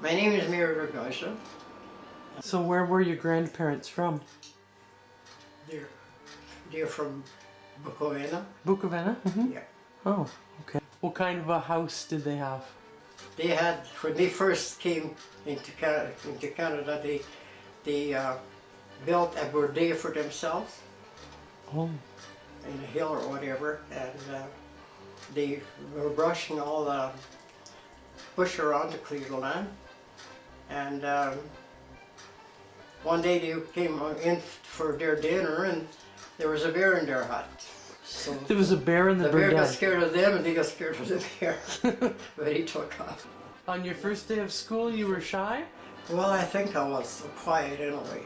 My name is Mary Rogoza. So where were your grandparents from? They're from Bukovina. Bukovina? Mm-hmm. Yeah. Oh, okay. What kind of a house did they have? They had, when they first came into Canada, they built a bourbon for themselves Oh. in a hill or whatever, and they were brushing all the bush around to clear the land. And one day they came in for their dinner, and there was a bear in their hut. So There was a bear in the bear got birdhouse. scared of them, and they got scared of the bear. But he took off. On your first day of school, you were shy? Well, I think I was quiet anyway.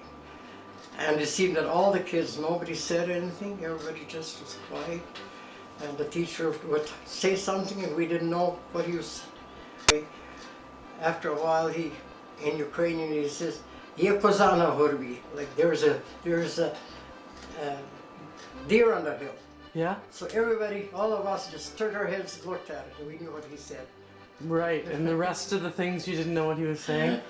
And it seemed that all the kids, nobody said anything, everybody just was quiet. And the teacher would say something and we didn't know what he was saying. After a while, in Ukrainian, he says, "Є коза на горбі," like there's a deer on the hill. Yeah? So everybody, all of us just turned our heads and looked at it, and we knew what he said. Right, and the rest of the things you didn't know what he was saying?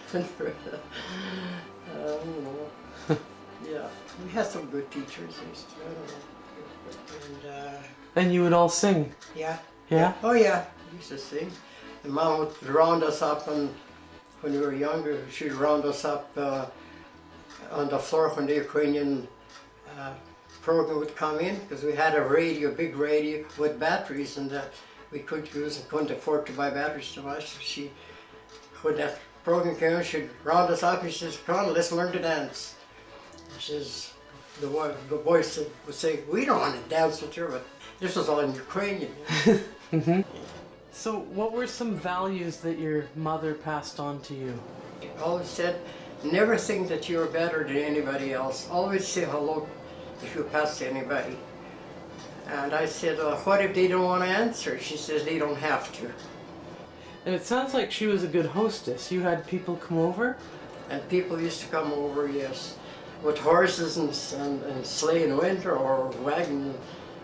Yeah, we had some good teachers. I don't know. And you would all sing? Yeah. Yeah? Oh yeah, we used to sing. And Mom would round us up, and when we were younger, she'd round us up on the floor when the Ukrainian program would come in, because we had a radio, big radio with batteries, and we couldn't afford to buy batteries so much. When that program came in, she'd round us up and she says, "Come on, let's learn to dance." She says, the boys would say, "We don't want to dance with you," but this was all in Ukrainian. Mm-hmm. So what were some values that your mother passed on to you? She always said, never think that you're better than anybody else. Always say hello if you pass anybody. And I said, what if they don't want to answer? She says, they don't have to. And it sounds like she was a good hostess. You had people come over? And people used to come over, yes, with horses and sleigh in winter or wagon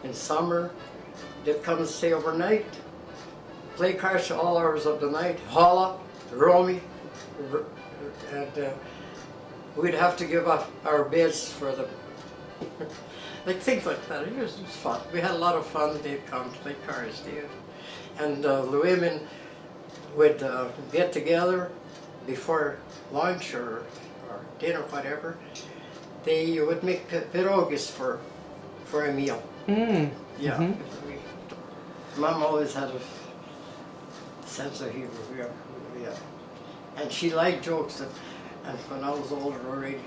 in summer. They'd come and stay overnight. Play cards all hours of the night, holla, romy, and we'd have to give up our beds for them. Like things like that. It was fun. We had a lot of fun. They'd come to play cards there. And the women would get together before lunch or dinner, whatever. They would make pierogies for a meal. Mm. Yeah. Mm-hmm. Mom always had a sense of humor. Yeah. And she liked jokes. And when I was older already,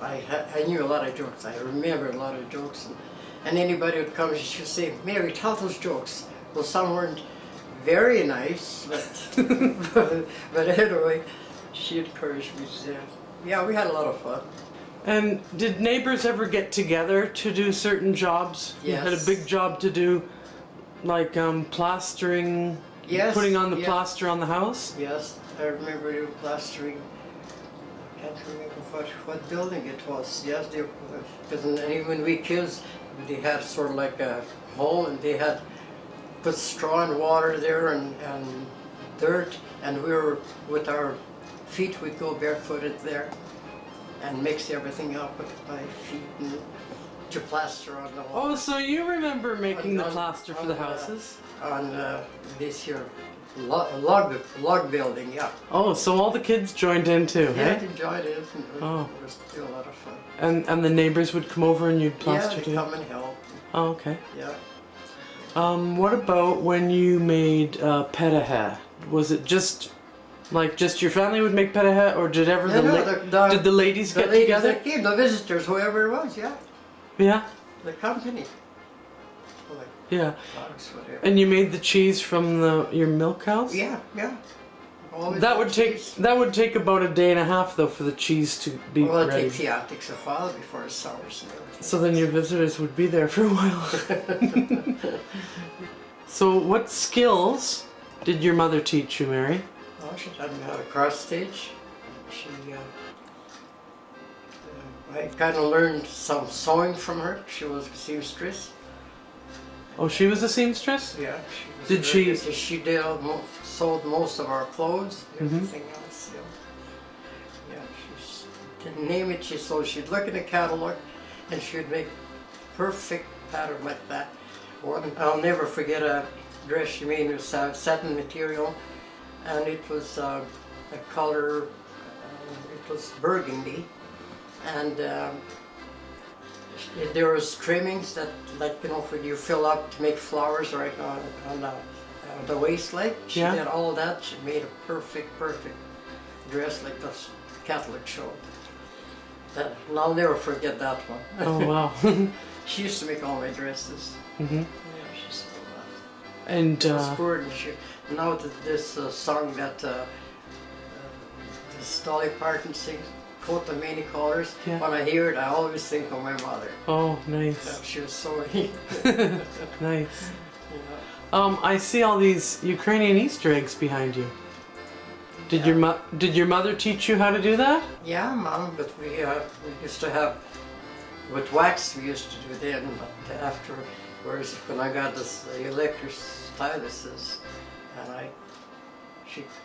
I knew a lot of jokes. I remembered a lot of jokes. And anybody would come, she would say, "Mary, tell those jokes." Well, some weren't very nice, but anyway, she encouraged me to say, yeah, we had a lot of fun. And did neighbors ever get together to do certain jobs? Yes. You had a big job to do, like plastering, Yes, putting on the yeah. plaster on the house? Yes, I remember doing plastering. I can't remember what building it was. Yes, because when we kids, they had sort of like a hole, and they had put straw and water there and dirt, and we were, with our feet, we'd go barefooted there and mix everything up with my feet and to plaster on the wall. Oh, so you remember making the plaster for the houses? On this here log building, yeah. Oh, so all the kids joined in too, Yeah, I hey? enjoyed it. Oh. It was still a lot of fun. And the neighbors would come over and you'd plaster Yeah, too? they come and help. Oh, okay. Yeah. What about when you made petaha? Was it just your family would make petaha, or did ever did the ladies get together? That came, the visitors, whoever it was, yeah. Yeah. The company. Like Yeah. dogs, whatever. And you made the cheese from your milk cows? Yeah, yeah. Always That would cheese. take about a day and a half though for the cheese to be Well, ready. it takes a while before it sours and everything. So then your visitors would be there for a while. So what skills did your mother teach you, Mary? Oh, she taught me how to cross stitch. She, I kind of learned some sewing from her. She was a seamstress. Oh, she was a seamstress? Yeah. Did she? She sewed most of our clothes, everything else. So, yeah, she didn't name it. So she'd look in the catalog, and she'd make perfect pattern like that. I'll never forget a dress she made. It was satin material, and it was a color. It was burgundy, and there was trimmings that, like, you know, for you fill up to make flowers right on the waist leg. She did all of that. She made a perfect dress like this catalog showed. And I'll never forget that one. Oh wow. She used to make all my dresses. Mm-hmm. Yeah, she used to do that. And It was good. And now that this song that this Dolly Parton sings, Coat of Many Colors, when I hear it, I always think of my mother. Oh, nice. Yeah, she was so Nice. Yeah. I see all these Ukrainian Easter eggs behind you. Did your mother teach you how to do that? Yeah, Mom, but we used to have, with wax we used to do then, but after, whereas when I got this electric styluses, and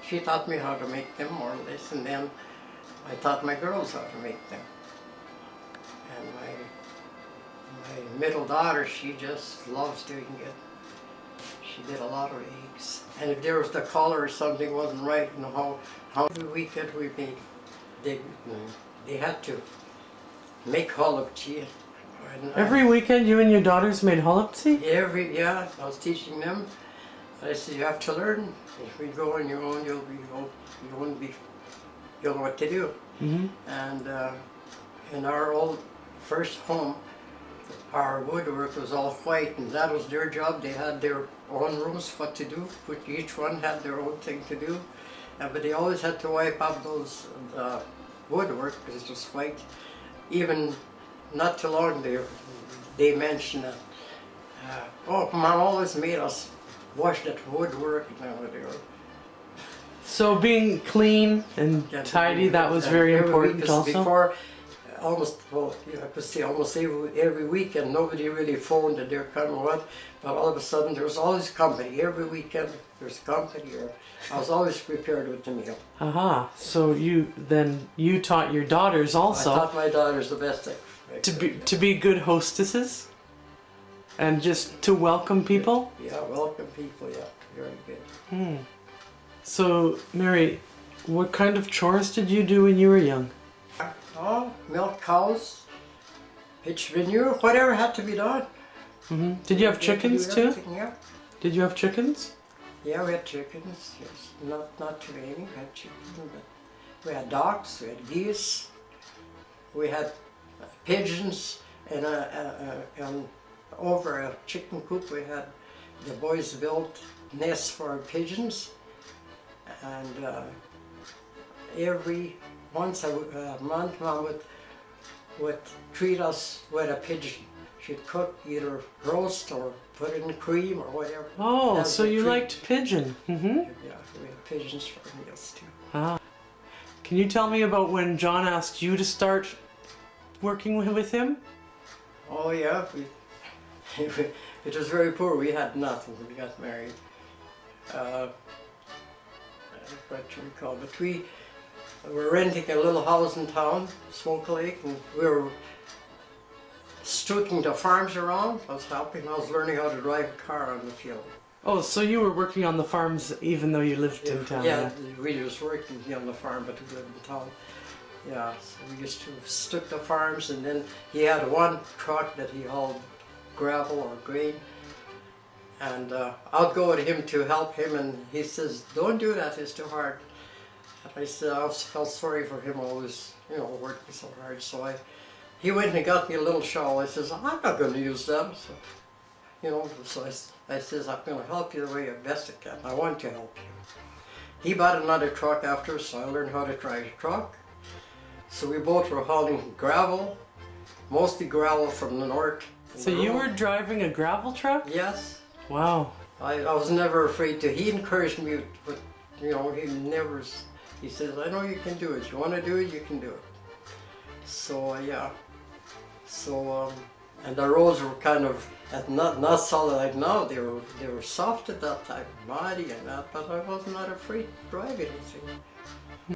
she taught me how to make them more or less, and then I taught my girls how to make them. And my middle daughter, she just loves doing it. She did a lot of eggs. And if there was the color or something wasn't right, you know, how every weekend we made, they had to make holubchi. Every weekend you and your daughters made holubchi? Yeah, I was teaching them. I said, you have to learn. If we go on your own, you won't be, you'll know what to do. Mm-hmm. And in our old first home, our woodwork was all white, and that was their job. They had their own rooms, what to do. Each one had their own thing to do. But they always had to wipe up those woodwork because it was white. Even not too long they mentioned that, oh, Mom always made us wash that woodwork. So being clean and tidy, that was very important also? Before, almost every weekend, nobody really phoned that they're coming what, but all of a sudden there was always company. Every weekend there's company, or I was always prepared with the meal. Aha, so you taught your daughters also. I taught my daughters the best I could. To be good hostesses? And just to welcome people? Yeah, welcome people, yeah, very good. Hmm. So, Mary, what kind of chores did you do when you were young? Oh, milk cows, pitch manure, whatever had to be done. Mm-hmm. Did you have chickens too? Yeah. Did you have chickens? Yeah, we had chickens, yes. Not too many, we had chickens, but we had ducks, we had geese, we had pigeons, and over a chicken coop we had, the boys built nests for pigeons, and every once a month Mom would treat us with a pigeon. She'd cook either roast or put it in cream or whatever. Oh, so you liked pigeon. Mm-hmm. Yeah, we had pigeons for meals too. Ah. Can you tell me about when John asked you to start working with him? Oh yeah, it was very poor. We had nothing when we got married. What you recall, but we were renting a little house in town, Smoke Lake, and we were stooking the farms around. I was helping. I was learning how to drive a car on the field. Oh, so you were working on the farms even though you lived in town? Yeah, we was working on the farm, but we lived in town. Yeah, so we used to stook the farms, and then he had one truck that he hauled gravel or grain. And I'd go with him to help him, and he says, "Don't do that, it's too hard." And I said, I felt sorry for him always, you know, working so hard. So he went and got me a little shawl. I says, "I'm not going to use them." So, you know, so I says, "I'm going to help you the way best I can. I want to help you." He bought another truck after, so I learned how to drive a truck. So we both were hauling gravel, mostly gravel from the north. So you were driving a gravel truck? Yes. Wow. I was never afraid to. He encouraged me, but you know, he says, "I know you can do it. You want to do it, you can do it." So yeah. So And the roads were kind of not solid like now. They were soft at that time, muddy and that. But I was not afraid to drive it. You see.